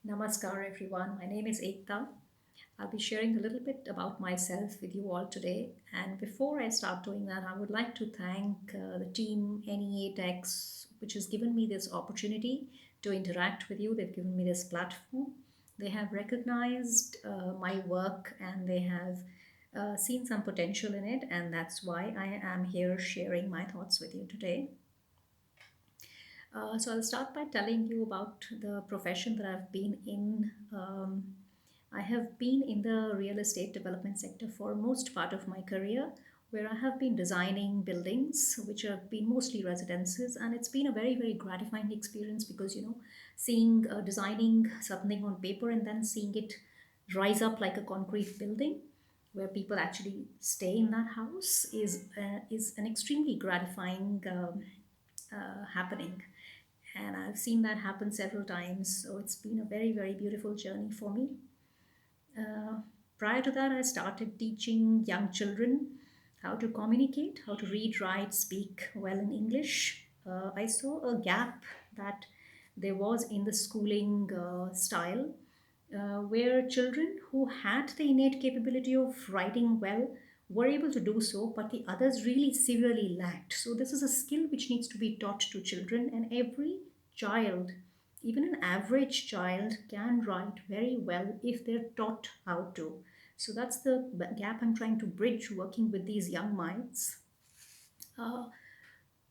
Namaskar, everyone. My name is Ekta. I'll be sharing a little bit about myself with you all today. And before I start doing that, I would like to thank the team NEA Techs, which has given me this opportunity to interact with you. They've given me this platform. They have recognized my work and they have seen some potential in it, and that's why I am here sharing my thoughts with you today. So I'll start by telling you about the profession that I've been in. I have been in the real estate development sector for most part of my career, where I have been designing buildings, which have been mostly residences, and it's been a very, very gratifying experience because seeing designing something on paper and then seeing it rise up like a concrete building where people actually stay in that house is an extremely gratifying happening, and I've seen that happen several times. So it's been a very, very beautiful journey for me. Uh, Prior to that, I started teaching young children how to communicate, how to read, write, speak well in English. I saw a gap that there was in the schooling style, where children who had the innate capability of writing well were able to do so, but the others really severely lacked. So, this is a skill which needs to be taught to children, and every child, even an average child, can write very well if they're taught how to. So, that's the gap I'm trying to bridge working with these young minds. Uh,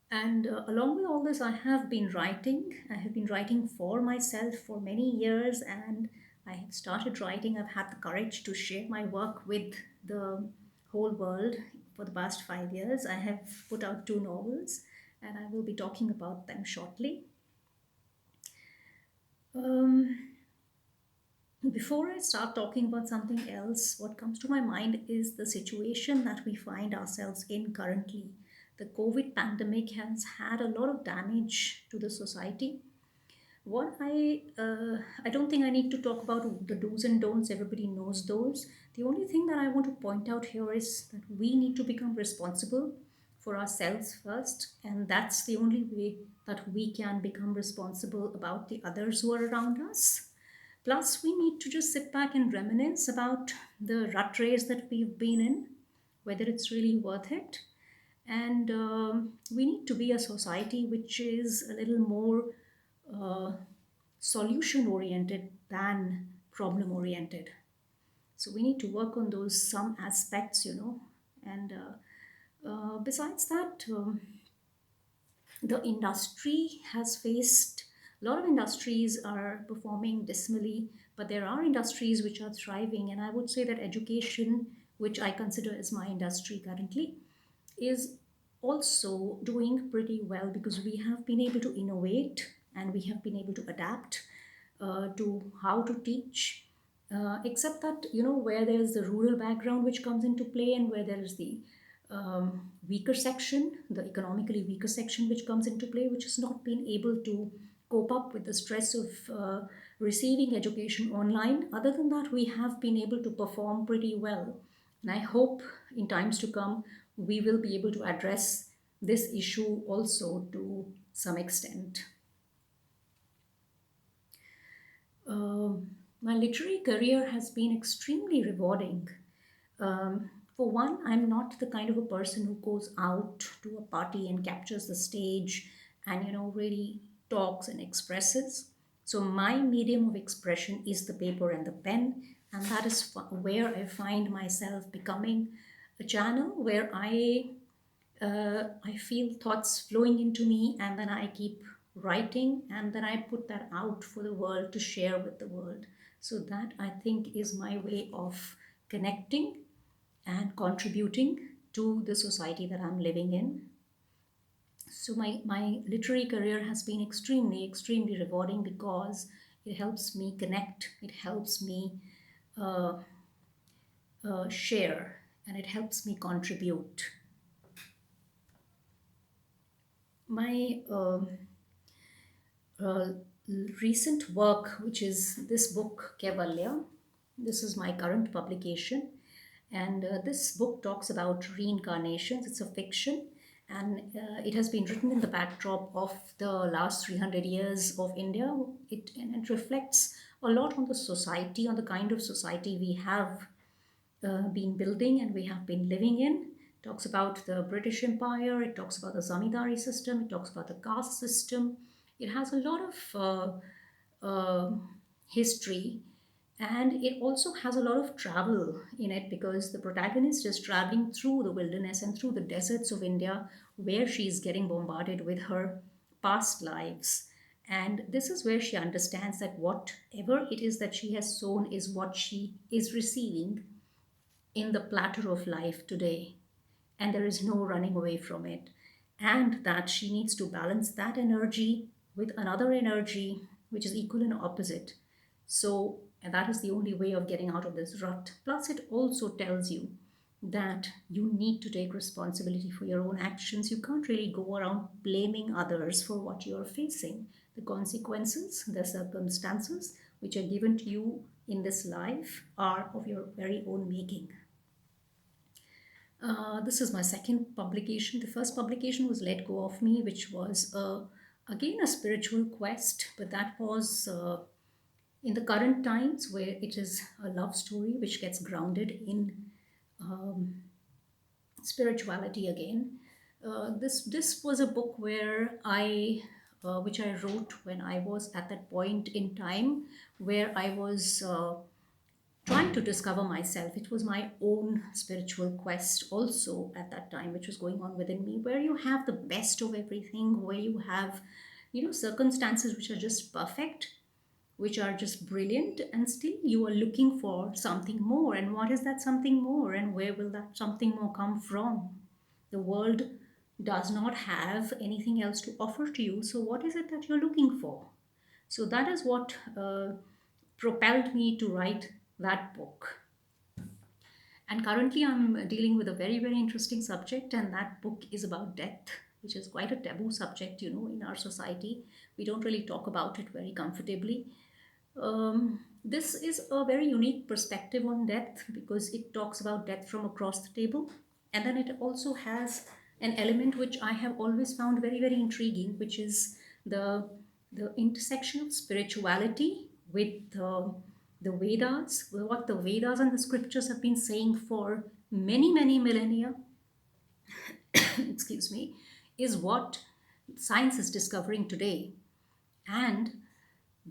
and along with all this, I have been writing. I have been writing for myself for many years, and I have started writing. I've had the courage to share my work with the whole world for the past 5 years. I have put out two novels, and I will be talking about them shortly. Um, Before I start talking about something else, what comes to my mind is the situation that we find ourselves in currently. The COVID pandemic has had a lot of damage to the society. I don't think I need to talk about the do's and don'ts. Everybody knows those. The only thing that I want to point out here is that we need to become responsible for ourselves first, and that's the only way that we can become responsible about the others who are around us. Plus, we need to just sit back and reminisce about the rut race that we've been in, whether it's really worth it. And we need to be a society which is a little more uh, solution oriented than problem oriented. So we need to work on those some aspects. And besides that, the industry has faced a lot of industries are performing dismally, but there are industries which are thriving, and I would say that education, which I consider as my industry currently, is also doing pretty well because we have been able to innovate and we have been able to adapt to how to teach. Except that, where there's the rural background which comes into play, and where there is the weaker section, the economically weaker section which comes into play, which has not been able to cope up with the stress of receiving education online. Other than that, we have been able to perform pretty well. And I hope in times to come, we will be able to address this issue also to some extent. My literary career has been extremely rewarding. For one, I'm not the kind of a person who goes out to a party and captures the stage and really talks and expresses. So my medium of expression is the paper and the pen, and that is where I find myself becoming a channel where I feel thoughts flowing into me, and then I keep writing, and then I put that out for the world to share with the world. So, that I think is my way of connecting and contributing to the society that I'm living in. So, my literary career has been extremely, extremely rewarding because it helps me connect, it helps me uh, share, and it helps me contribute. My uh, recent work, which is this book, Kevalya. This is my current publication. And this book talks about reincarnations. It's a fiction. And it has been written in the backdrop of the last 300 years of India. And it reflects a lot on the society, on the kind of society we have been building and we have been living in. It talks about the British Empire, it talks about the Zamindari system, it talks about the caste system. It has a lot of history, and it also has a lot of travel in it because the protagonist is traveling through the wilderness and through the deserts of India where she's getting bombarded with her past lives. And this is where she understands that whatever it is that she has sown is what she is receiving in the platter of life today, and there is no running away from it. And that she needs to balance that energy with another energy which is equal and opposite. So, and that is the only way of getting out of this rut. Plus, it also tells you that you need to take responsibility for your own actions. You can't really go around blaming others for what you're facing. The consequences, the circumstances which are given to you in this life are of your very own making. This is my second publication. The first publication was Let Go of Me, which was again a spiritual quest, but that was in the current times where it is a love story which gets grounded in spirituality again. This was a book where which I wrote when I was at that point in time where I was trying to discover myself. It was my own spiritual quest also at that time, which was going on within me, where you have the best of everything, where you have, circumstances which are just perfect, which are just brilliant, and still you are looking for something more. And what is that something more? And where will that something more come from? The world does not have anything else to offer to you. So, what is it that you're looking for? So, that is what propelled me to write that book. And currently, I'm dealing with a very, very interesting subject, and that book is about death, which is quite a taboo subject, in our society. We don't really talk about it very comfortably. This is a very unique perspective on death because it talks about death from across the table. And then it also has an element which I have always found very, very intriguing, which is the, the intersection of spirituality with the Vedas, what the Vedas and the scriptures have been saying for many, many millennia, excuse me, is what science is discovering today. And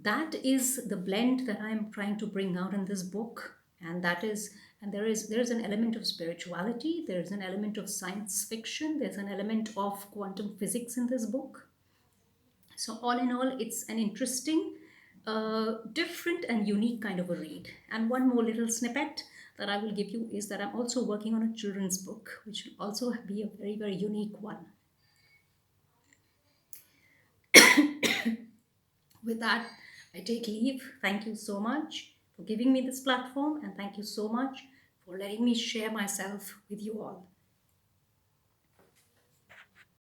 that is the blend that I'm trying to bring out in this book. And that is, and there is an element of spirituality, there's an element of science fiction, there's an element of quantum physics in this book. So all in all, it's an interesting, different and unique kind of a read. And one more little snippet that I will give you is that I'm also working on a children's book, which will also be a very, very unique one. With that, I take leave. Thank you so much for giving me this platform, and thank you so much for letting me share myself with you all.